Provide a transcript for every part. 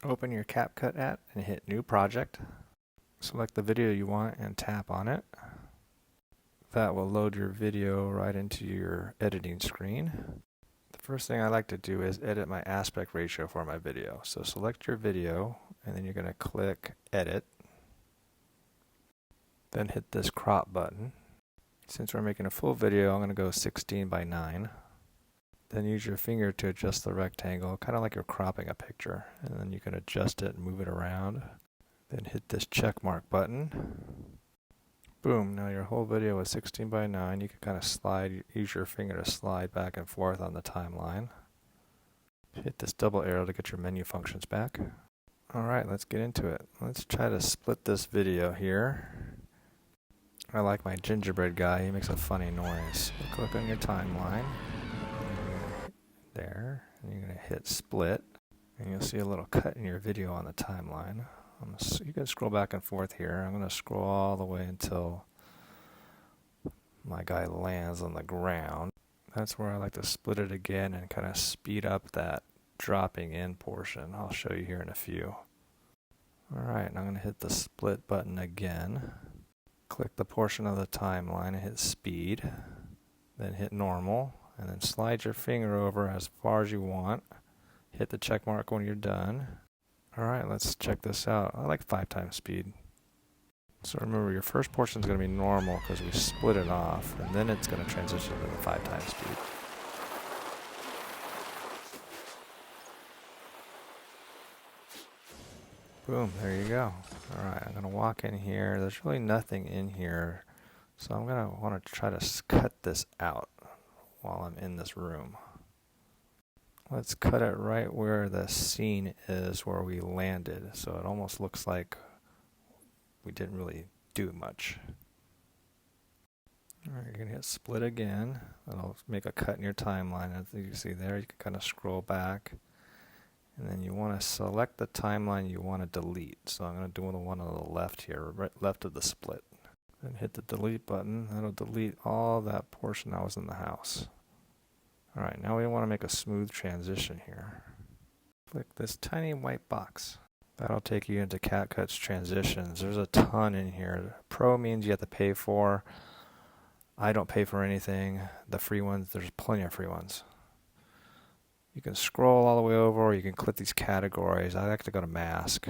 Open your CapCut app and hit New Project. Select the video you want and tap on it. That will load your video right into your editing screen. The first thing I like to do is edit my aspect ratio for my video. So select your video and then you're going to click Edit. Then hit this crop button. Since we're making a full video, I'm going to go 16:9. Then use your finger to adjust the rectangle, kind of like you're cropping a picture. And then you can adjust it and move it around. Then hit this check mark button. Boom, now your whole video is 16:9. You can kind of slide, use your finger to slide back and forth on the timeline. Hit this double arrow to get your menu functions back. Alright, let's get into it. Let's try to split this video here. I like my gingerbread guy, he makes a funny noise. So click on your timeline. There, and you're going to hit split. And you'll see a little cut in your video on the timeline. You can scroll back and forth here. I'm going to scroll all the way until my guy lands on the ground. That's where I like to split it again and kind of speed up that dropping in portion. I'll show you here in a few. Alright, I'm going to hit the split button again. Click the portion of the timeline and hit speed. Then hit normal. And then slide your finger over as far as you want. Hit the check mark when you're done. Alright, let's check this out. I like 5 times speed. So remember, your first portion is going to be normal because we split it off, and then it's going to transition to the 5 times speed. Boom, there you go. Alright, I'm going to walk in here. There's really nothing in here, so I'm going to want to try to cut this out while I'm in this room. Let's cut it right where the scene is where we landed, so it almost looks like we didn't really do much. Alright, you're going to hit split again. That'll make a cut in your timeline. As you see there, you can kind of scroll back. And then you want to select the timeline you want to delete. So I'm going to do the one on the left here, right left of the split. Then hit the delete button. That'll delete all that portion that was in the house. Alright, now we want to make a smooth transition here. Click this tiny white box. That'll take you into CapCut's transitions. There's a ton in here. Pro means you have to pay for. I don't pay for anything. The free ones, there's plenty of free ones. You can scroll all the way over, or you can click these categories. I like to go to mask.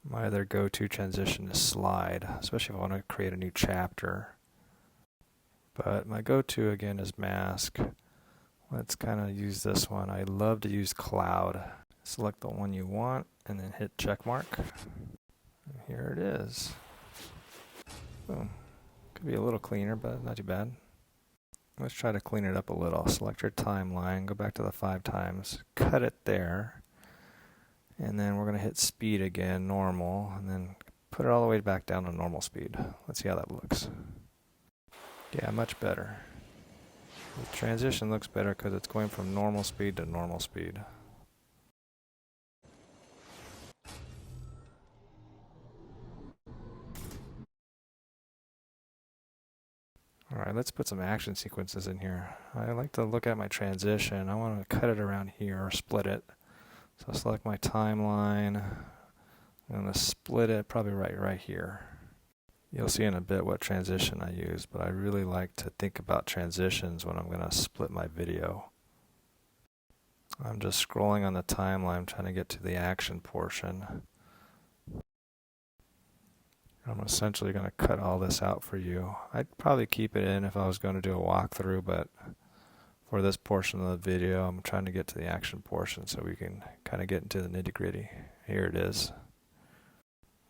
My other go-to transition is slide, especially if I want to create a new chapter. But my go-to again is mask. Let's kind of use this one. I love to use cloud. Select the one you want and then hit check mark. And here it is. Boom. Could be a little cleaner, but not too bad. Let's try to clean it up a little. Select your timeline, go back to the 5 times, cut it there, and then we're going to hit speed again, normal, and then put it all the way back down to normal speed. Let's see how that looks. Yeah, much better. The transition looks better because it's going from normal speed to normal speed. Alright, let's put some action sequences in here. I like to look at my transition. I want to cut it around here or split it. So I'll select my timeline. I'm going to split it probably right here. You'll see in a bit what transition I use, but I really like to think about transitions when I'm going to split my video. I'm just scrolling on the timeline trying to get to the action portion. I'm essentially going to cut all this out for you. I'd probably keep it in if I was going to do a walkthrough, but for this portion of the video, I'm trying to get to the action portion so we can kind of get into the nitty-gritty. Here it is.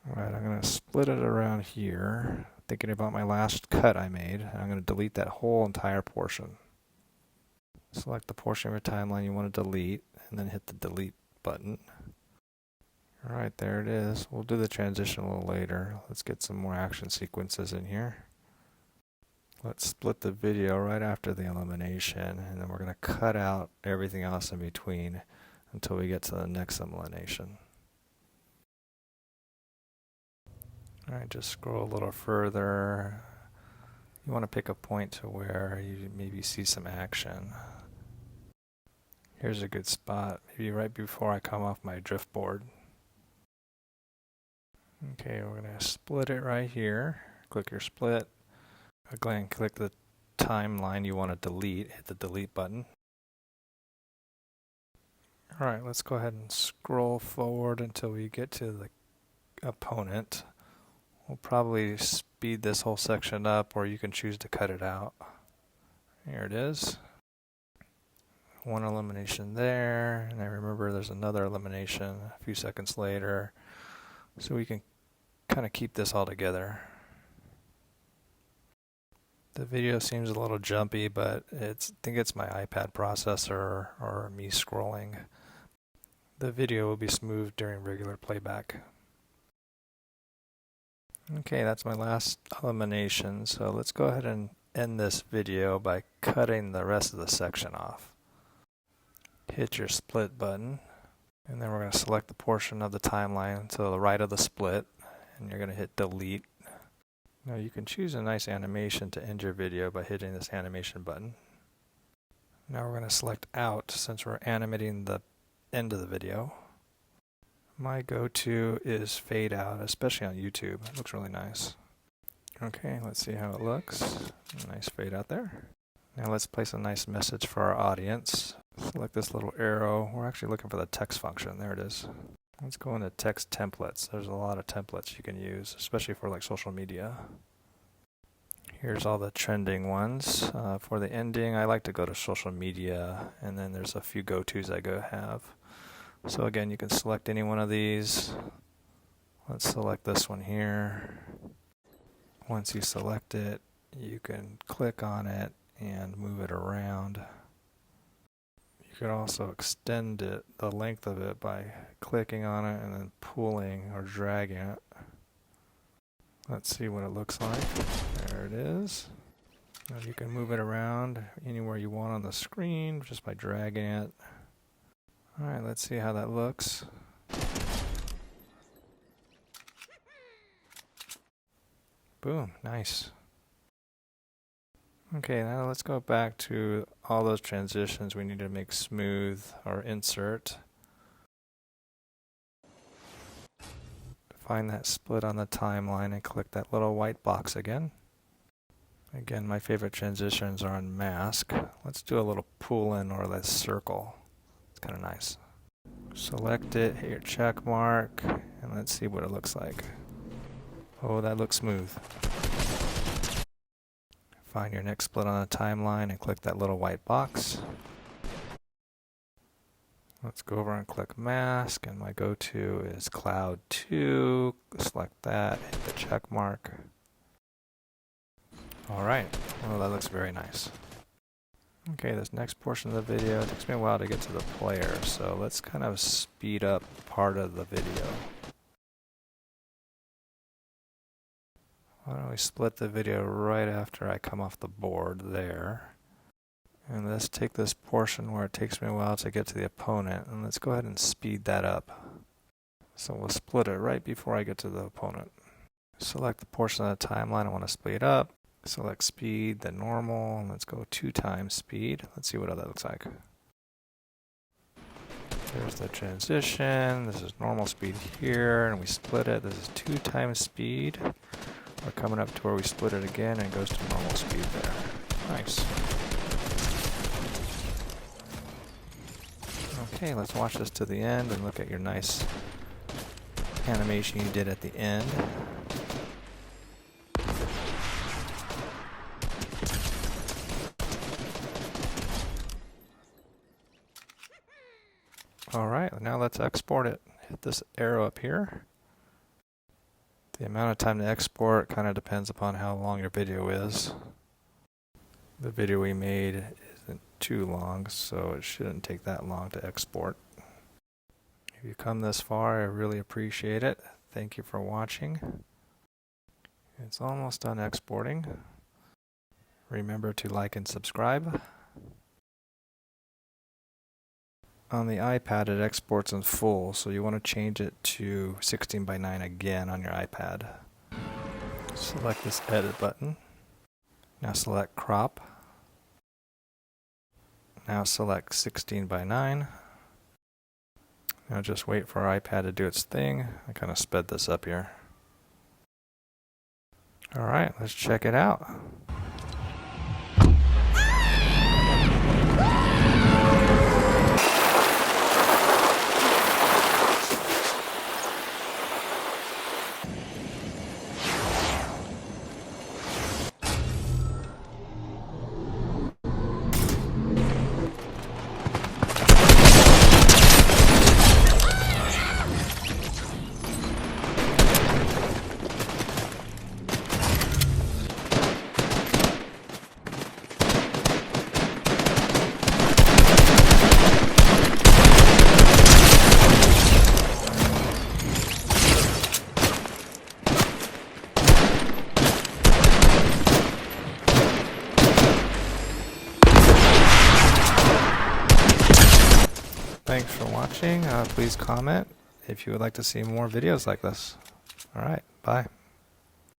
Alright, I'm going to split it around here, thinking about my last cut I made, and I'm going to delete that whole entire portion. Select the portion of your timeline you want to delete, and then hit the delete button. Alright, there it is. We'll do the transition a little later. Let's get some more action sequences in here. Let's split the video right after the elimination, and then we're going to cut out everything else in between until we get to the next elimination. Alright, just scroll a little further. You want to pick a point to where you maybe see some action. Here's a good spot, maybe right before I come off my drift board. Okay, we're going to split it right here. Click your split. Go ahead and click the timeline you want to delete. Hit the delete button. Alright, let's go ahead and scroll forward until we get to the opponent. We'll probably speed this whole section up, or you can choose to cut it out. Here it is. One elimination there, and I remember there's another elimination a few seconds later. So we can kind of keep this all together. The video seems a little jumpy, but I think it's my iPad processor or me scrolling. The video will be smooth during regular playback. Okay, that's my last elimination, so let's go ahead and end this video by cutting the rest of the section off. Hit your split button, and then we're going to select the portion of the timeline to the right of the split, and you're going to hit delete. Now you can choose a nice animation to end your video by hitting this animation button. Now we're going to select out since we're animating the end of the video. My go-to is fade out, especially on YouTube. It looks really nice. Okay, let's see how it looks. Nice fade out there. Now let's place a nice message for our audience. Select this little arrow. We're actually looking for the text function. There it is. Let's go into text templates. There's a lot of templates you can use, especially for like social media. Here's all the trending ones. For the ending, I like to go to social media, and then there's a few go-tos I have. So again, you can select any one of these. Let's select this one here. Once you select it, you can click on it and move it around. You could also extend it, the length of it, by clicking on it and then pulling or dragging it. Let's see what it looks like. There it is. Now you can move it around anywhere you want on the screen just by dragging it. Alright, let's see how that looks. Boom, nice. Okay, now let's go back to all those transitions we need to make smooth or insert. Find that split on the timeline and click that little white box again. Again, my favorite transitions are on mask. Let's do a little pull in or that circle. It's kind of nice. Select it, hit your check mark, and let's see what it looks like. Oh, that looks smooth. Find your next split on the timeline and click that little white box. Let's go over and click mask, and my go-to is cloud 2. Select that, hit the check mark. Alright, well that looks very nice. Okay, this next portion of the video, it takes me a while to get to the player, so let's kind of speed up part of the video. Why don't we split the video right after I come off the board there. And let's take this portion where it takes me a while to get to the opponent, and let's go ahead and speed that up. So we'll split it right before I get to the opponent. Select the portion of the timeline I want to speed up. Select speed, then normal, and let's go 2 times speed. Let's see what that looks like. There's the transition. This is normal speed here, and we split it. This is 2 times speed. We're coming up to where we split it again, and it goes to normal speed there. Nice. Okay, let's watch this to the end and look at your nice animation you did at the end. Alright, now let's export it. Hit this arrow up here. The amount of time to export kind of depends upon how long your video is. The video we made isn't too long, so it shouldn't take that long to export. If you come this far, I really appreciate it. Thank you for watching. It's almost done exporting. Remember to like and subscribe. On the iPad, it exports in full, so you want to change it to 16:9 again on your iPad. Select this edit button. Now select crop. Now select 16 by 9. Now just wait for our iPad to do its thing. I kind of sped this up here. Alright, let's check it out. Thanks for watching. Please comment if you would like to see more videos like this. Alright, bye.